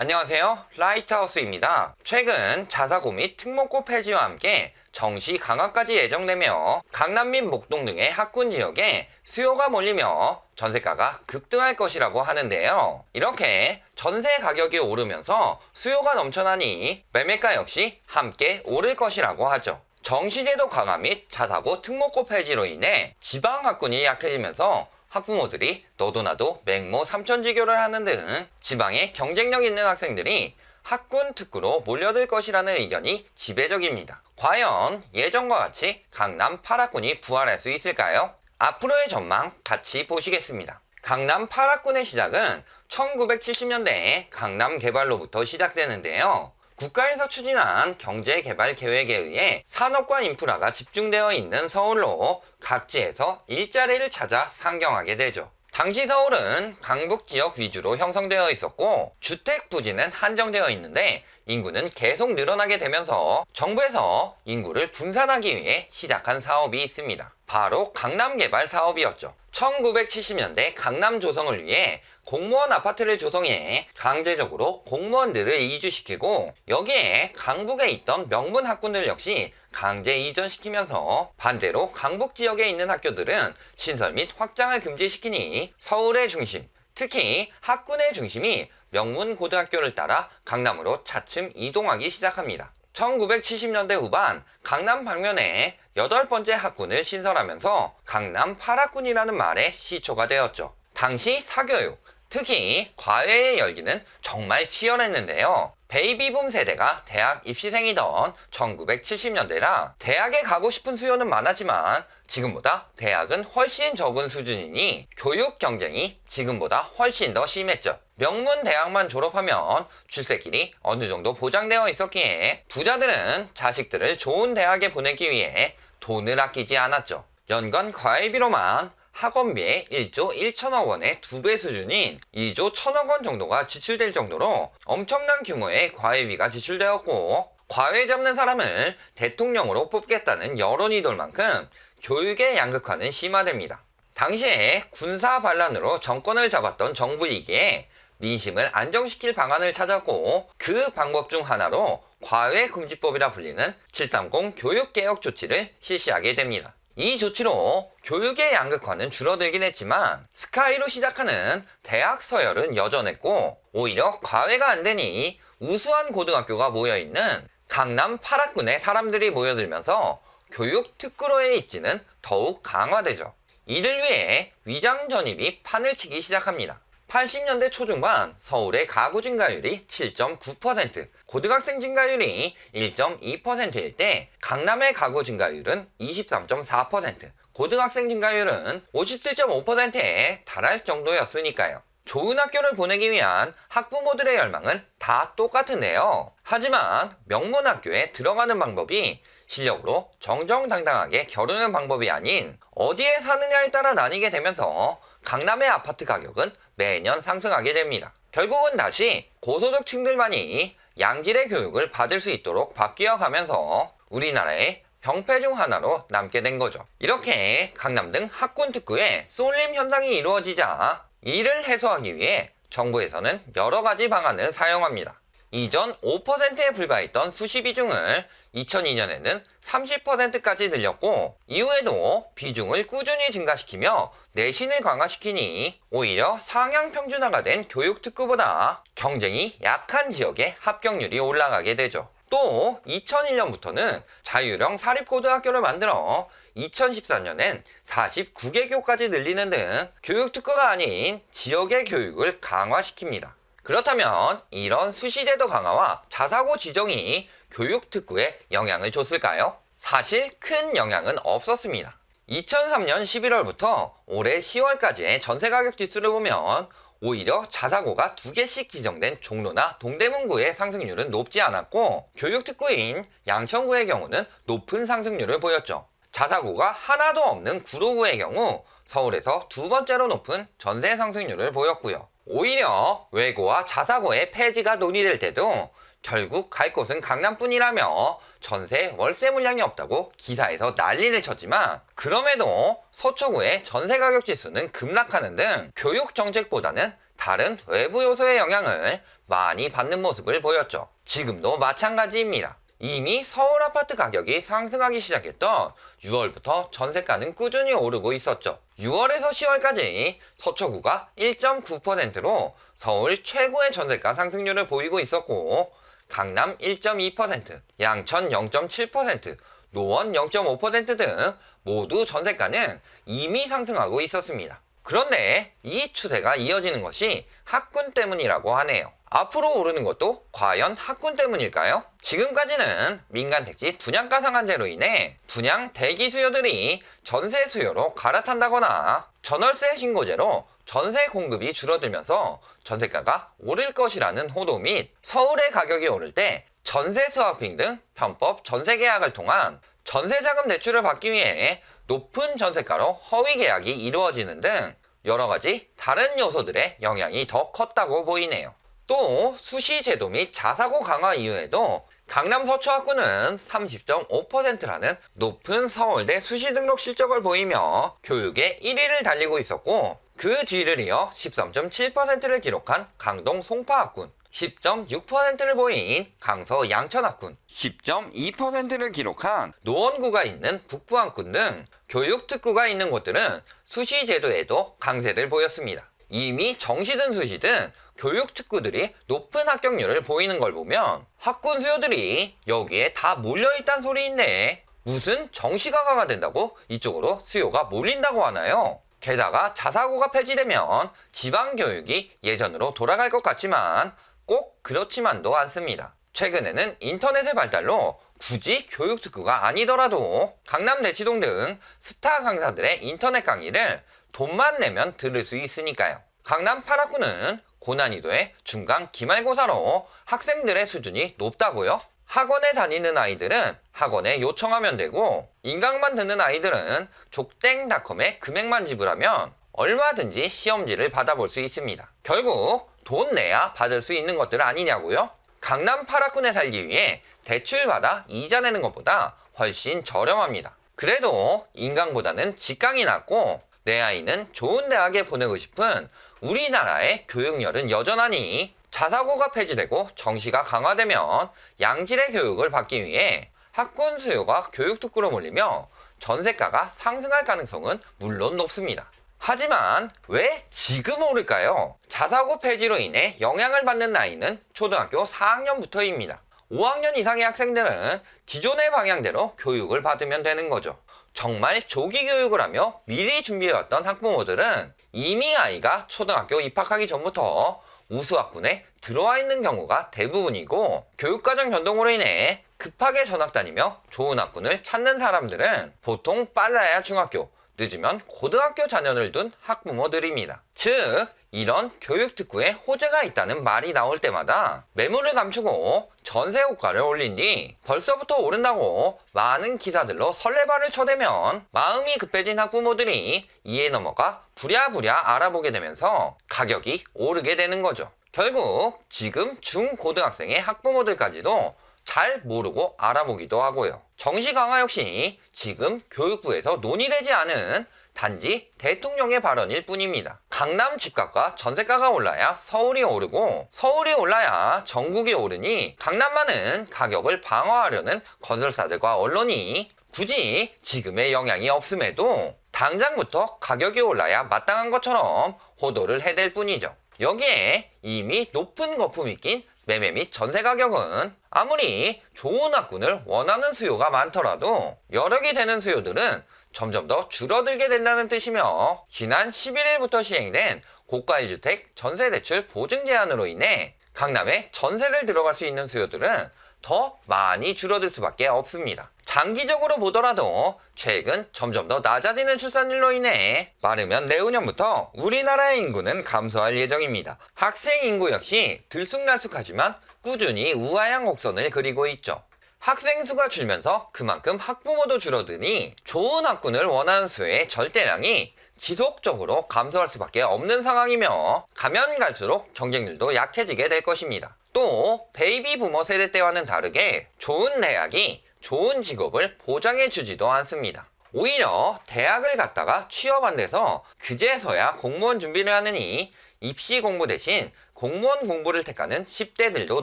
안녕하세요, 라이트하우스입니다. 최근 자사고 및 특목고 폐지와 함께 정시 강화까지 예정되며 강남 및 목동 등의 학군 지역에 수요가 몰리며 전세가가 급등할 것이라고 하는데요. 이렇게 전세 가격이 오르면서 수요가 넘쳐나니 매매가 역시 함께 오를 것이라고 하죠. 정시제도 강화 및 자사고 특목고 폐지로 인해 지방 학군이 약해지면서 학부모들이 너도나도 맹모 삼천지교를 하는 등 지방에 경쟁력 있는 학생들이 학군 특구로 몰려들 것이라는 의견이 지배적입니다. 과연 예전과 같이 강남 8학군이 부활할 수 있을까요? 앞으로의 전망 같이 보시겠습니다. 강남 8학군의 시작은 1970년대 강남 개발로부터 시작되는데요. 국가에서 추진한 경제개발 계획에 의해 산업과 인프라가 집중되어 있는 서울로 각지에서 일자리를 찾아 상경하게 되죠. 당시 서울은 강북 지역 위주로 형성되어 있었고 주택 부지는 한정되어 있는데 인구는 계속 늘어나게 되면서 정부에서 인구를 분산하기 위해 시작한 사업이 있습니다. 바로 강남개발 사업이었죠. 1970년대 강남 조성을 위해 공무원 아파트를 조성해 강제적으로 공무원들을 이주시키고 여기에 강북에 있던 명문 학군들 역시 강제 이전시키면서 반대로 강북 지역에 있는 학교들은 신설 및 확장을 금지시키니 서울의 중심, 특히 학군의 중심이 명문 고등학교를 따라 강남으로 차츰 이동하기 시작합니다. 1970년대 후반 강남 방면에 8번째 학군을 신설하면서 강남 8학군이라는 말에 시초가 되었죠. 당시 사교육, 특히 과외의 열기는 정말 치열했는데요. 베이비붐 세대가 대학 입시생이던 1970년대라 대학에 가고 싶은 수요는 많았지만 지금보다 대학은 훨씬 적은 수준이니 교육 경쟁이 지금보다 훨씬 더 심했죠. 명문 대학만 졸업하면 출세길이 어느 정도 보장되어 있었기에 부자들은 자식들을 좋은 대학에 보내기 위해 돈을 아끼지 않았죠. 연간 과외비로만 학원비의 1조 1천억 원의 2배 수준인 2조 1천억 원 정도가 지출될 정도로 엄청난 규모의 과외비가 지출되었고 과외 잡는 사람을 대통령으로 뽑겠다는 여론이 돌 만큼 교육의 양극화는 심화됩니다. 당시에 군사 반란으로 정권을 잡았던 정부이기에 민심을 안정시킬 방안을 찾았고 그 방법 중 하나로 과외금지법이라 불리는 730 교육개혁 조치를 실시하게 됩니다. 이 조치로 교육의 양극화는 줄어들긴 했지만 스카이로 시작하는 대학 서열은 여전했고 오히려 과외가 안 되니 우수한 고등학교가 모여있는 강남 8학군에 사람들이 모여들면서 교육 특구로의 입지는 더욱 강화되죠. 이를 위해 위장 전입이 판을 치기 시작합니다. 80년대 초중반 서울의 가구 증가율이 7.9%, 고등학생 증가율이 1.2%일 때 강남의 가구 증가율은 23.4%, 고등학생 증가율은 57.5%에 달할 정도였으니까요. 좋은 학교를 보내기 위한 학부모들의 열망은 다 똑같은데요. 하지만 명문학교에 들어가는 방법이 실력으로 정정당당하게 겨루는 방법이 아닌 어디에 사느냐에 따라 나뉘게 되면서 강남의 아파트 가격은 매년 상승하게 됩니다. 결국은 다시 고소득층들만이 양질의 교육을 받을 수 있도록 바뀌어 가면서 우리나라의 병폐 중 하나로 남게 된 거죠. 이렇게 강남 등 학군 특구에 쏠림 현상이 이루어지자 이를 해소하기 위해 정부에서는 여러 가지 방안을 사용합니다. 이전 5%에 불과했던 수시 비중을 2002년에는 30%까지 늘렸고 이후에도 비중을 꾸준히 증가시키며 내신을 강화시키니 오히려 상향 평준화가 된 교육 특구보다 경쟁이 약한 지역의 합격률이 올라가게 되죠. 또 2001년부터는 자율형 사립고등학교를 만들어 2014년엔 49개교까지 늘리는 등 교육 특구가 아닌 지역의 교육을 강화시킵니다. 그렇다면 이런 수시제도 강화와 자사고 지정이 교육 특구에 영향을 줬을까요? 사실 큰 영향은 없었습니다. 2003년 11월부터 올해 10월까지의 전세가격 지수를 보면 오히려 자사고가 2개씩 지정된 종로나 동대문구의 상승률은 높지 않았고 교육특구인 양천구의 경우는 높은 상승률을 보였죠. 자사고가 하나도 없는 구로구의 경우 서울에서 두 번째로 높은 전세 상승률을 보였고요. 오히려 외고와 자사고의 폐지가 논의될 때도 결국 갈 곳은 강남뿐이라며 전세 월세 물량이 없다고 기사에서 난리를 쳤지만 그럼에도 서초구의 전세 가격 지수는 급락하는 등 교육 정책보다는 다른 외부 요소의 영향을 많이 받는 모습을 보였죠. 지금도 마찬가지입니다. 이미 서울 아파트 가격이 상승하기 시작했던 6월부터 전세가는 꾸준히 오르고 있었죠. 6월에서 10월까지 서초구가 1.9%로 서울 최고의 전세가 상승률을 보이고 있었고, 강남 1.2%, 양천 0.7%, 노원 0.5% 등 모두 전세가는 이미 상승하고 있었습니다. 그런데 이 추세가 이어지는 것이 학군 때문이라고 하네요. 앞으로 오르는 것도 과연 학군 때문일까요? 지금까지는 민간 택지 분양가 상한제로 인해 분양 대기 수요들이 전세 수요로 갈아탄다거나 전월세 신고제로 전세 공급이 줄어들면서 전세가가 오를 것이라는 호도 및 서울의 가격이 오를 때 전세 스와핑 등 편법 전세 계약을 통한 전세자금 대출을 받기 위해 높은 전세가로 허위 계약이 이루어지는 등 여러가지 다른 요소들의 영향이 더 컸다고 보이네요. 또 수시제도 및 자사고 강화 이후에도 강남 서초학군은 30.5%라는 높은 서울대 수시 등록 실적을 보이며 교육의 1위를 달리고 있었고, 그 뒤를 이어 13.7%를 기록한 강동 송파학군, 10.6%를 보인 강서 양천학군, 10.2%를 기록한 노원구가 있는 북부학군 등 교육특구가 있는 곳들은 수시제도에도 강세를 보였습니다. 이미 정시든 수시든 교육특구들이 높은 합격률을 보이는 걸 보면 학군 수요들이 여기에 다 몰려있단 소리인데, 무슨 정시강화가 된다고 이쪽으로 수요가 몰린다고 하나요? 게다가 자사고가 폐지되면 지방교육이 예전으로 돌아갈 것 같지만 꼭 그렇지만도 않습니다. 최근에는 인터넷의 발달로 굳이 교육특구가 아니더라도 강남대치동 등 스타 강사들의 인터넷 강의를 돈만 내면 들을 수 있으니까요. 강남 8학구는 고난이도의 중간 기말고사로 학생들의 수준이 높다고요? 학원에 다니는 아이들은 학원에 요청하면 되고, 인강만 듣는 아이들은 족땡닷컴에 금액만 지불하면 얼마든지 시험지를 받아볼 수 있습니다. 결국 돈 내야 받을 수 있는 것들 아니냐고요? 강남 8학군에 살기 위해 대출받아 이자 내는 것보다 훨씬 저렴합니다. 그래도 인강보다는 직강이 낫고 내 아이는 좋은 대학에 보내고 싶은 우리나라의 교육열은 여전하니, 자사고가 폐지되고 정시가 강화되면 양질의 교육을 받기 위해 학군 수요가 교육특구로 몰리며 전세가가 상승할 가능성은 물론 높습니다. 하지만 왜 지금 오를까요? 자사고 폐지로 인해 영향을 받는 나이는 초등학교 4학년부터입니다. 5학년 이상의 학생들은 기존의 방향대로 교육을 받으면 되는 거죠. 정말 조기 교육을 하며 미리 준비해왔던 학부모들은 이미 아이가 초등학교 입학하기 전부터 우수학군에 들어와 있는 경우가 대부분이고, 교육과정 변동으로 인해 급하게 전학 다니며 좋은 학군을 찾는 사람들은 보통 빨라야 중학교, 늦으면 고등학교 자녀를 둔 학부모들입니다. 즉, 이런 교육특구에 호재가 있다는 말이 나올 때마다 매물을 감추고 전세호가를 올린 뒤 벌써부터 오른다고 많은 기사들로 설레발을 쳐대면 마음이 급해진 학부모들이 이에 넘어가 부랴부랴 알아보게 되면서 가격이 오르게 되는 거죠. 결국 지금 중고등학생의 학부모들까지도 잘 모르고 알아보기도 하고요. 정시 강화 역시 지금 교육부에서 논의되지 않은 단지 대통령의 발언일 뿐입니다. 강남 집값과 전세가가 올라야 서울이 오르고, 서울이 올라야 전국이 오르니 강남만은 가격을 방어하려는 건설사들과 언론이 굳이 지금의 영향이 없음에도 당장부터 가격이 올라야 마땅한 것처럼 호도를 해댈 뿐이죠. 여기에 이미 높은 거품이 낀 매매 및 전세 가격은 아무리 좋은 학군을 원하는 수요가 많더라도 여력이 되는 수요들은 점점 더 줄어들게 된다는 뜻이며, 지난 11일부터 시행된 고가 1주택 전세대출 보증 제한으로 인해 강남에 전세를 들어갈 수 있는 수요들은 더 많이 줄어들 수밖에 없습니다. 장기적으로 보더라도 최근 점점 더 낮아지는 출산율로 인해 빠르면 내후년부터 우리나라의 인구는 감소할 예정입니다. 학생 인구 역시 들쑥날쑥하지만 꾸준히 우하향 곡선을 그리고 있죠. 학생 수가 줄면서 그만큼 학부모도 줄어드니 좋은 학군을 원하는 수요의 절대량이 지속적으로 감소할 수밖에 없는 상황이며, 가면 갈수록 경쟁률도 약해지게 될 것입니다. 또 베이비 부머 세대 때와는 다르게 좋은 대학이 좋은 직업을 보장해주지도 않습니다. 오히려 대학을 갔다가 취업 안 돼서 그제서야 공무원 준비를 하느니 입시 공부 대신 공무원 공부를 택하는 10대들도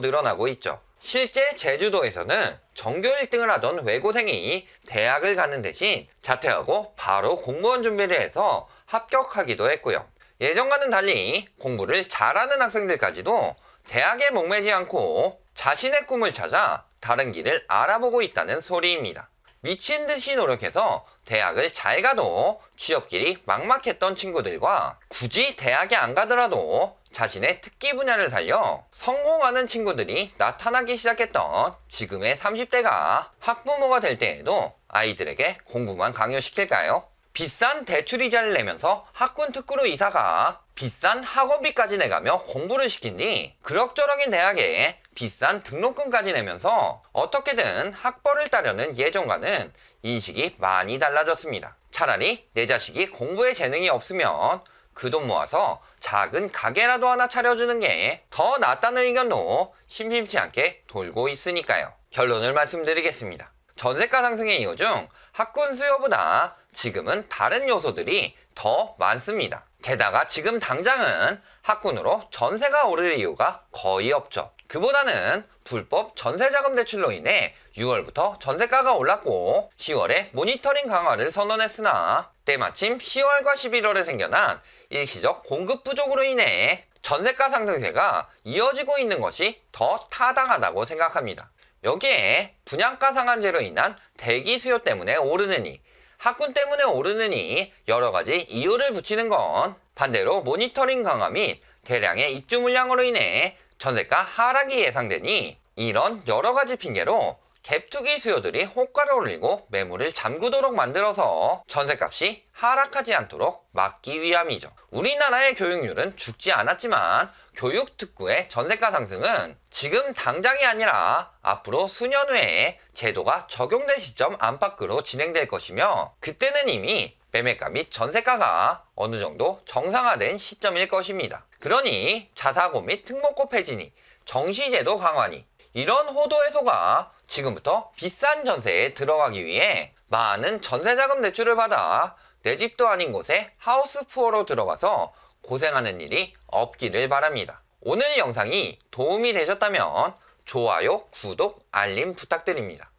늘어나고 있죠. 실제 제주도에서는 전교 1등을 하던 외고생이 대학을 가는 대신 자퇴하고 바로 공무원 준비를 해서 합격하기도 했고요. 예전과는 달리 공부를 잘하는 학생들까지도 대학에 목매지 않고 자신의 꿈을 찾아 다른 길을 알아보고 있다는 소리입니다. 미친 듯이 노력해서 대학을 잘 가도 취업길이 막막했던 친구들과 굳이 대학에 안 가더라도 자신의 특기 분야를 살려 성공하는 친구들이 나타나기 시작했던 지금의 30대가 학부모가 될 때에도 아이들에게 공부만 강요시킬까요? 비싼 대출이자를 내면서 학군 특구로 이사가 비싼 학원비까지 내가며 공부를 시킨 뒤 그럭저럭인 대학에 비싼 등록금까지 내면서 어떻게든 학벌을 따려는 예전과는 인식이 많이 달라졌습니다. 차라리 내 자식이 공부에 재능이 없으면 그 돈 모아서 작은 가게라도 하나 차려주는 게 더 낫다는 의견도 심심치 않게 돌고 있으니까요. 결론을 말씀드리겠습니다. 전세가 상승의 이유 중 학군 수요보다 지금은 다른 요소들이 더 많습니다. 게다가 지금 당장은 학군으로 전세가 오를 이유가 거의 없죠. 그보다는 불법 전세자금 대출로 인해 6월부터 전세가가 올랐고 10월에 모니터링 강화를 선언했으나 때마침 10월과 11월에 생겨난 일시적 공급 부족으로 인해 전세가 상승세가 이어지고 있는 것이 더 타당하다고 생각합니다. 여기에 분양가 상한제로 인한 대기 수요 때문에 오르느니 학군 때문에 오르느니 여러가지 이유를 붙이는 건 반대로 모니터링 강화 및 대량의 입주 물량으로 인해 전세가 하락이 예상되니 이런 여러가지 핑계로 갭투기 수요들이 호가를 올리고 매물을 잠그도록 만들어서 전세값이 하락하지 않도록 막기 위함이죠. 우리나라의 교육률은 죽지 않았지만 교육특구의 전세가 상승은 지금 당장이 아니라 앞으로 수년 후에 제도가 적용될 시점 안팎으로 진행될 것이며 그때는 이미 매매가 및 전세가가 어느 정도 정상화된 시점일 것입니다. 그러니 자사고 및 특목고 폐지니 정시제도 강화니 이런 호도 해소가 지금부터 비싼 전세에 들어가기 위해 많은 전세자금 대출을 받아 내 집도 아닌 곳에 하우스푸어로 들어가서 고생하는 일이 없기를 바랍니다. 오늘 영상이 도움이 되셨다면 좋아요, 구독, 알림 부탁드립니다.